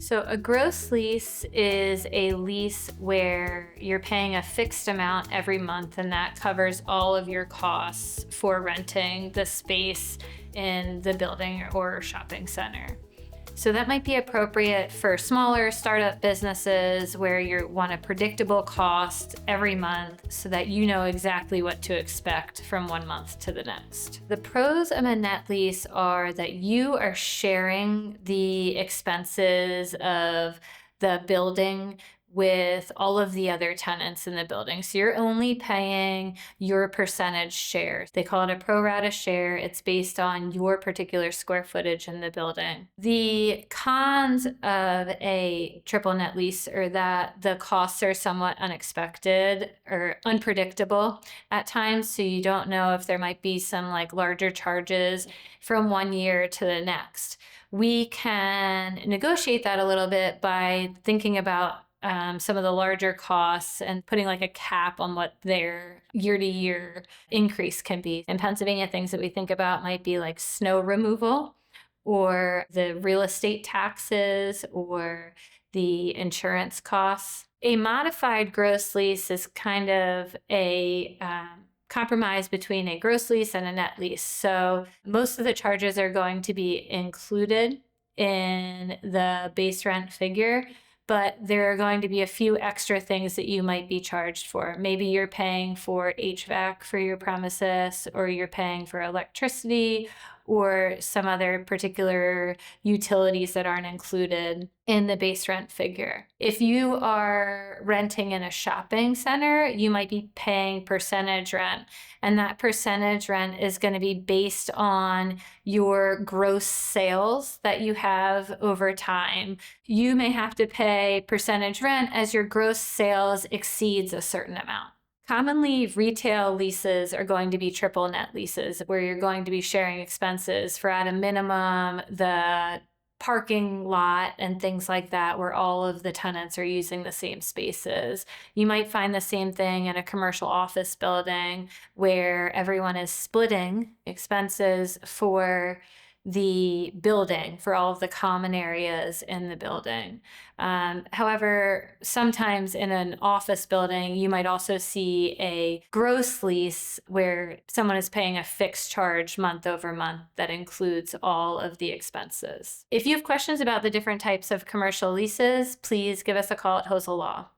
So a gross lease is a lease where you're paying a fixed amount every month, and that covers all of your costs for renting the space in the building or shopping center. So that might be appropriate for smaller startup businesses where you want a predictable cost every month so that you know exactly what to expect from one month to the next. The pros of a net lease are that you are sharing the expenses of the building with all of the other tenants in the building. So you're only paying your percentage share. They call it a pro rata share. It's based on your particular square footage in the building. The cons of a triple net lease are that the costs are somewhat unexpected or unpredictable at times. So you don't know if there might be some larger charges from one year to the next. We can negotiate that a little bit by thinking about some of the larger costs and putting a cap on what their year-to-year increase can be. In Pennsylvania, things that we think about might be like snow removal or the real estate taxes or the insurance costs. A modified gross lease is kind of a compromise between a gross lease and a net lease. So most of the charges are going to be included in the base rent figure, but there are going to be a few extra things that you might be charged for. Maybe you're paying for HVAC for your premises, or you're paying for electricity, or some other particular utilities that aren't included in the base rent figure. If you are renting in a shopping center, you might be paying percentage rent, and that percentage rent is going to be based on your gross sales that you have over time. You may have to pay percentage rent as your gross sales exceeds a certain amount. Commonly, retail leases are going to be triple net leases, where you're going to be sharing expenses for, at a minimum, the parking lot and things like that, where all of the tenants are using the same spaces. You might find the same thing in a commercial office building where everyone is splitting expenses for the building, for all of the common areas in the building. However, sometimes in an office building, you might also see a gross lease where someone is paying a fixed charge month over month that includes all of the expenses. If you have questions about the different types of commercial leases, please give us a call at Hoelzle Law.